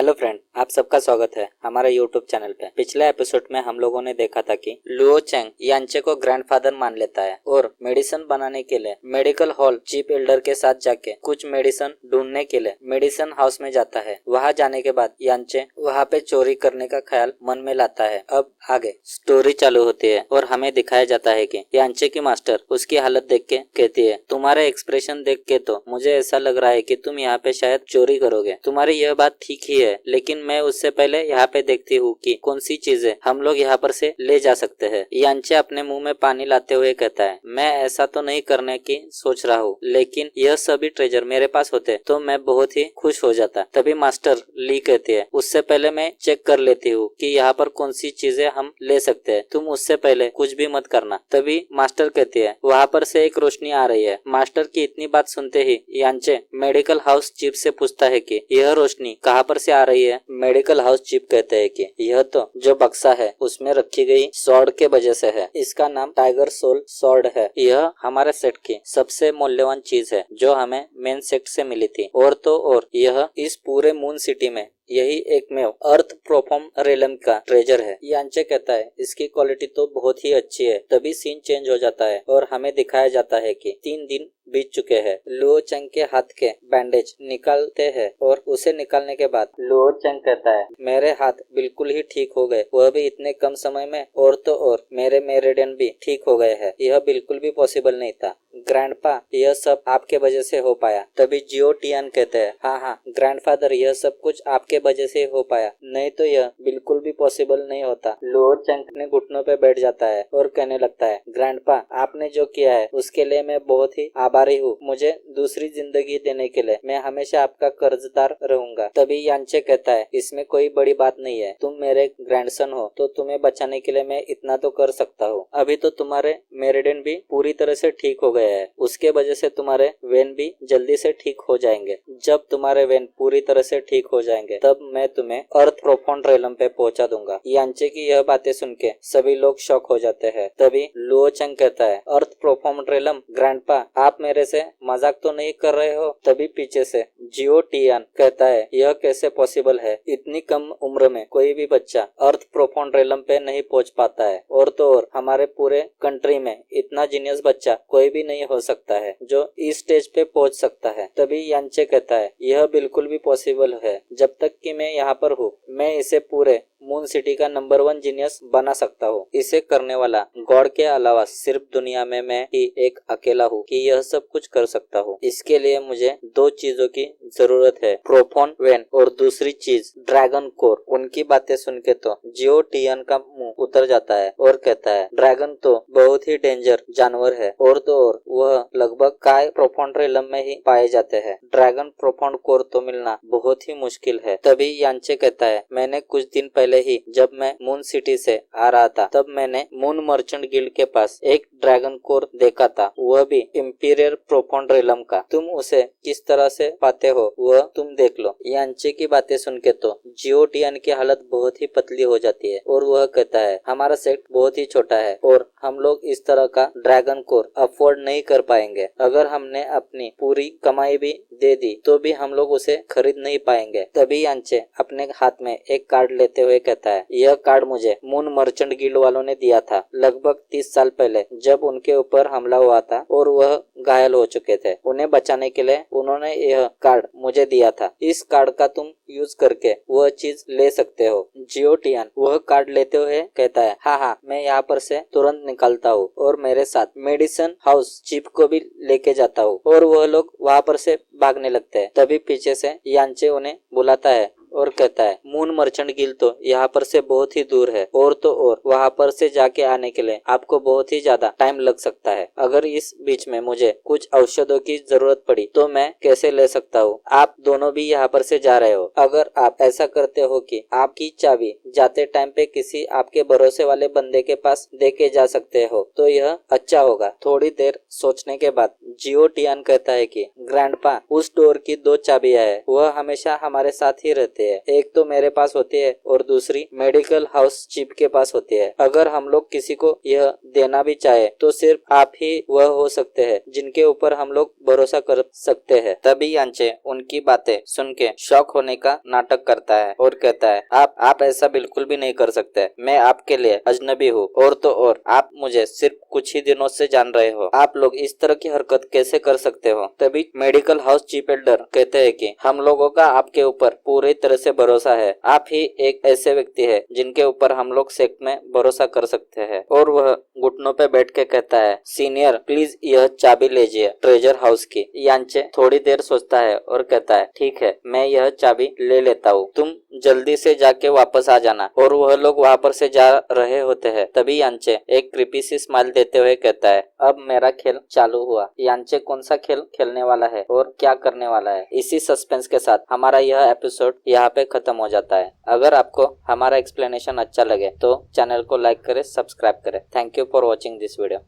Hello friend, आप सबका स्वागत है हमारे यूट्यूब चैनल पे। पिछले एपिसोड में हम लोगों ने देखा था कि लुओ चेंग यांचे को ग्रैंडफादर मान लेता है और मेडिसिन बनाने के लिए मेडिकल हॉल चीफ एल्डर के साथ जाके कुछ मेडिसिन ढूंढने के लिए मेडिसिन हाउस में जाता है। वहाँ जाने के बाद यांचे वहाँ पे चोरी करने का ख्याल मन में लाता है। अब आगे स्टोरी चालू होती है और हमें दिखाया जाता है कि यांचे की मास्टर उसकी हालत देख के कहती है, तुम्हारे एक्सप्रेशन देख के तो मुझे ऐसा लग रहा है कि तुम यहाँ पे शायद चोरी करोगे। तुम्हारी यह बात ठीक ही है, लेकिन मैं उससे पहले यहाँ पे देखती हूँ कि कौन सी चीजें हम लोग यहाँ पर से ले जा सकते हैं। यांचे अपने मुंह में पानी लाते हुए कहता है, मैं ऐसा तो नहीं करने की सोच रहा हूँ, लेकिन यह सभी ट्रेजर मेरे पास होते तो मैं बहुत ही खुश हो जाता। तभी मास्टर ली कहती है, उससे पहले मैं चेक कर लेती हूँ कि यहाँ पर कौन सी चीजें हम ले सकते हैं, तुम उससे पहले कुछ भी मत करना। तभी मास्टर कहती है, वहाँ पर से एक रोशनी आ रही है। मास्टर की इतनी बात सुनते ही यांचे मेडिकल हाउस चीफ से पूछता है कि यह रोशनी कहाँ पर से आ रही है। मेडिकल हाउस चीफ कहते हैं कि यह तो जो बक्सा है उसमें रखी गई स्वॉर्ड के वजह से है। इसका नाम टाइगर सोल स्वॉर्ड है। यह हमारे सेट की सबसे मूल्यवान चीज है जो हमें मेन सेट से मिली थी। और तो और यह इस पूरे मून सिटी में यही एकमेव अर्थ प्रोफॉर्म रेलम का ट्रेजर है। यांचे कहता है, इसकी क्वालिटी तो बहुत ही अच्छी है। तभी सीन चेंज हो जाता है और हमें दिखाया जाता है कि 3 दिन बीत चुके हैं। लुओ चेंग के हाथ के बैंडेज निकालते हैं और उसे निकालने के बाद लुओ चेंग कहता है, मेरे हाथ बिल्कुल ही ठीक हो गए, वह भी इतने कम समय में। और तो और मेरे मेरिडियन भी ठीक हो गए हैं। यह बिल्कुल भी पॉसिबल नहीं था ग्रैंडपा, यह सब आपके वजह से हो पाया। तभी जियो टियान कहते हैं, हाँ ग्रैंडफादर, यह सब कुछ आपके वजह से हो पाया, नहीं तो यह बिल्कुल भी पॉसिबल नहीं होता। लुओ चेंग ने घुटनों पे बैठ जाता है और कहने लगता है, ग्रैंडपा, आपने जो किया है उसके लिए मैं बहुत ही आभारी हूँ। मुझे दूसरी जिंदगी देने के लिए मैं हमेशा आपका कर्जदार रहूंगा। तभी यांचे कहता है, इसमें कोई बड़ी बात नहीं है, तुम मेरे ग्रैंडसन हो तो तुम्हें बचाने के लिए मैं इतना तो कर सकता हूँ। अभी तो तुम्हारे मेरिडियन भी पूरी तरह से ठीक हो गए हैं, उसके वजह से तुम्हारे वेन भी जल्दी से ठीक हो जाएंगे। जब तुम्हारे वेन पूरी तरह से ठीक हो जाएंगे तब मैं तुम्हें अर्थ प्रोफाउंड रेलम पे पहुंचा दूंगा। यांचे की यह बातें सुन के सभी लोग शॉक हो जाते हैं। तभी लुओ चेंग कहता है, अर्थ प्रोफाउंड रेलम, ग्रैंडपा आप मेरे से मजाक तो नहीं कर रहे हो। तभी पीछे से जियो टियान कहता है, यह कैसे पॉसिबल है, इतनी कम उम्र में कोई भी बच्चा अर्थ प्रोफाउंड रेलम पे नहीं पहुंच पाता है। और तो और हमारे पूरे कंट्री में इतना जीनियस बच्चा कोई भी नहीं हो सकता है जो इस स्टेज पे पहुंच सकता है। तभी यांचे कहता है, यह बिल्कुल भी पॉसिबल है, जब तक कि मैं यहाँ पर हूँ मैं इसे पूरे मून सिटी का नंबर 1 जीनियस बना सकता हूँ। इसे करने वाला गॉड के अलावा सिर्फ दुनिया में मैं ही एक अकेला हूँ कि यह सब कुछ कर सकता हूँ। इसके लिए मुझे 2 चीजों की जरूरत है, प्रोफॉन वेन और दूसरी चीज ड्रैगन कोर। उनकी बातें सुन के तो जियो टियन का मुंह उतर जाता है और कहता है, ड्रैगन तो बहुत ही डेंजर जानवर है और तो और वह लगभग काय प्रोफॉन्ड रेलम में ही पाए जाते हैं। ड्रैगन प्रोफॉन्ड कोर तो मिलना बहुत ही मुश्किल है। तभी यांचे कहता है, मैंने कुछ दिन पहले ही जब मैं मून सिटी से आ रहा था तब मैंने मून मर्चेंट गिल्ड के पास एक ड्रैगन कोर देखा था, वह भी इंपीरियर प्रोफाउंड रेलम का। तुम उसे किस तरह से पाते हो वह तुम देख लो। यांचे की बातें सुन के तो जियो टियान की हालत बहुत ही पतली हो जाती है और वह कहता है, हमारा सेट बहुत ही छोटा है और हम लोग इस तरह का ड्रैगन कोर अफोर्ड नहीं कर पाएंगे। अगर हमने अपनी पूरी कमाई भी दे दी तो भी हम लोग उसे खरीद नहीं पाएंगे। तभी यांचे अपने हाथ में एक कार्ड लेते हुए कहता है, यह कार्ड मुझे मून मर्चेंट गिल्ड वालों ने दिया था लगभग 30 साल पहले जब उनके ऊपर हमला हुआ था और वह घायल हो चुके थे। उन्हें बचाने के लिए उन्होंने यह कार्ड मुझे दिया था। इस कार्ड का तुम यूज करके वह चीज ले सकते हो। जियो टियान वह कार्ड लेते हुए कहता है, हाँ मैं यहाँ पर से तुरंत निकलता हूँ और मेरे साथ मेडिसिन हाउस चीफ को भी लेके जाता हूँ। और वह लोग वहाँ पर से भागने लगते हैं। तभी पीछे से यांचे उन्हें बुलाता है और कहता है, मून मर्चेंट गिल्ड तो यहाँ पर से बहुत ही दूर है और तो और वहाँ पर से जाके आने के लिए आपको बहुत ही ज्यादा टाइम लग सकता है। अगर इस बीच में मुझे कुछ औषधों की जरूरत पड़ी तो मैं कैसे ले सकता हूँ। आप दोनों भी यहाँ पर से जा रहे हो, अगर आप ऐसा करते हो कि आपकी चाबी जाते टाइम पे किसी आपके भरोसे वाले बंदे के पास दे के जा सकते हो तो यह अच्छा होगा। थोड़ी देर सोचने के बाद जियो टियान कहता है कि ग्रैंडपा, उस डोर की 2 चाबियां है, वह हमेशा हमारे साथ ही रहते होती है। एक तो मेरे पास होती है और दूसरी मेडिकल हाउस चीफ के पास होती है। अगर हम लोग किसी को यह देना भी चाहे तो सिर्फ आप ही वह हो सकते हैं जिनके ऊपर हम लोग भरोसा कर सकते हैं। तभी यांचे उनकी बातें सुन के शॉक होने का नाटक करता है और कहता है, आप ऐसा बिल्कुल भी नहीं कर सकते। मैं आपके लिए अजनबी हूँ, और तो और आप मुझे सिर्फ कुछ ही दिनों से जान रहे हो। आप लोग इस तरह की हरकत कैसे कर सकते हो? तभी मेडिकल हाउस चीफ एल्डर कहते हैं कि हम लोगों का आपके ऊपर पूरी तरह से भरोसा है। आप ही एक ऐसे व्यक्ति है जिनके ऊपर हम लोग सेक्ट में भरोसा कर सकते हैं। और वह घुटनों पे बैठ के कहता है, सीनियर प्लीज यह चाबी लीजिए ट्रेजर हाउस की। यांचे थोड़ी देर सोचता है और कहता है, ठीक है, मैं यह चाबी ले लेता हूँ, तुम जल्दी से जाके वापस आ जाना। और वह लोग वहाँ पर से जा रहे होते हैं। तभी यांचे एक क्रीपी सी स्माइल देते हुए कहता है, अब मेरा खेल चालू हुआ। यांचे कौन सा खेल खेलने वाला है और क्या करने वाला है, इसी सस्पेंस के साथ हमारा यह एपिसोड यहाँ पे खत्म हो जाता है। अगर आपको हमारा एक्सप्लेनेशन अच्छा लगे तो चैनल को लाइक करें, सब्सक्राइब करें। Thank you for watching this video.